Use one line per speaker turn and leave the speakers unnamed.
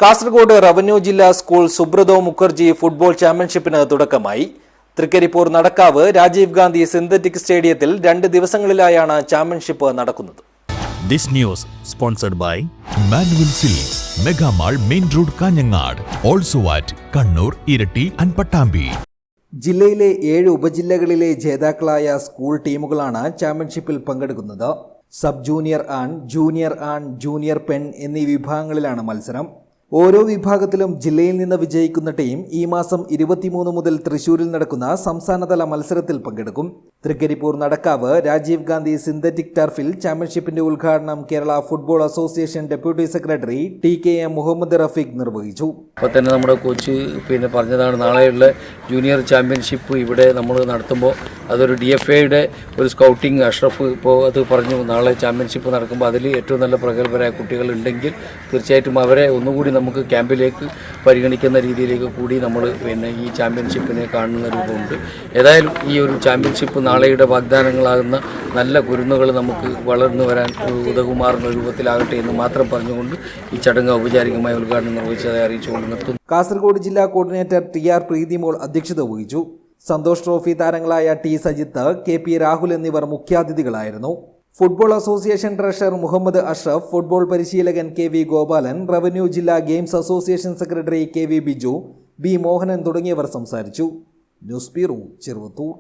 Kasaragod revenue ജില്ലാ school Subroto Mukherjee football ചാമ്പ്യൻഷിപ്പിന് തുടക്കമായി. Trikaripur Nadakkav Rajiv Gandhi synthetic സ്റ്റേഡിയത്തിൽ 2 ദിവസങ്ങളിലായാണ് ചാമ്പ്യൻഷിപ്പ് നടക്കുന്നത്.
This news sponsored by Manual Silks, Mega Mall, Main Road, Kanyangad, also at Kannur, Irati and Pattambi.
ജില്ലയിലെ 7 ഉപജില്ലകളിലെ ജേതാക്കളായ school ടീമുകളാണ് ചാമ്പ്യൻഷിപ്പിൽ പങ്കെടുക്കുന്നത്. സബ് ജൂനിയർ ആൺ, ജൂനിയർ ആൺ, ജൂനിയർ പെൺ എന്നീ വിഭാഗങ്ങളിലാണ് മത്സരം. ഓരോ വിഭാഗത്തിലും ജില്ലയിൽ നിന്ന് വിജയിക്കുന്ന ടീം ഈ മാസം 23 മുതൽ തൃശൂരിൽ നടക്കുന്ന സംസ്ഥാനതല മത്സരത്തിൽ പങ്കെടുക്കും. തൃക്കരിപ്പൂർ നടക്കാവ് രാജീവ് ഗാന്ധി സിന്തറ്റിക് ടർഫിൽ ചാമ്പ്യൻഷിപ്പിന്റെ ഉദ്ഘാടനം Kerala football association deputy secretary TKM Muhammad Rafeeq നിർവഹിച്ചു.
അപ്പോൾ തന്നെ നമ്മുടെ കോച്ച് പറഞ്ഞതാണ്, നാളെയുള്ള ജൂനിയർ ചാമ്പ്യൻഷിപ്പ് ഇവിടെ നമ്മൾ നടത്തുമ്പോൾ അതൊരു DFAയുടെ ഒരു സ്കൗട്ടിംഗ് അഷ്റഫ് ഇപ്പോൾ അത് പറഞ്ഞു, നാളെ ചാമ്പ്യൻഷിപ്പ് നടക്കുമ്പോൾ അതിൽ ഏറ്റവും നല്ല പ്രഗത്ഭരായ കുട്ടികൾ ഉണ്ടെങ്കിൽ തീർച്ചയായിട്ടും അവരെ ഒന്നുകൂടി നമുക്ക് ക്യാമ്പിലേക്ക് പരിഗണിക്കുന്ന രീതിയിലേക്ക് കൂടി നമ്മൾ ഈ ചാമ്പ്യൻഷിപ്പിനെ കാണുന്ന രൂപമുണ്ട്. ഏതായാലും ഈ ഒരു ചാമ്പ്യൻഷിപ്പ് നാളെയുടെ വാഗ്ദാനങ്ങളാകുന്ന നല്ല കുരുന്നുകൾ നമുക്ക് വളർന്നു വരാൻ ഉതകുമാറുന്ന രൂപത്തിലാകട്ടെ എന്ന് മാത്രം പറഞ്ഞുകൊണ്ട് ഈ ചടങ്ങ് ഔപചാരികമായ ഉദ്ഘാടനം നിർവഹിച്ചതായി അറിയിച്ചുകൊണ്ട് നിർത്തുന്നു.
കാസർഗോഡ് ജില്ലാ കോർഡിനേറ്റർ TR പ്രീതിമോൾ അധ്യക്ഷത വഹിച്ചു. സന്തോഷ് ട്രോഫി താരങ്ങളായ T സജിത്ത്, KP രാഹുൽ എന്നിവർ മുഖ്യാതിഥികളായിരുന്നു. Football association treasurer Muhammad Ashraf, football പരിശീലകൻ KV ഗോപാലൻ, റവന്യൂ ജില്ലാ games association secretary KV Biju, B Mohanan തുടങ്ങിയവർ സംസാരിച്ചു. News bureau, Cheruvathur.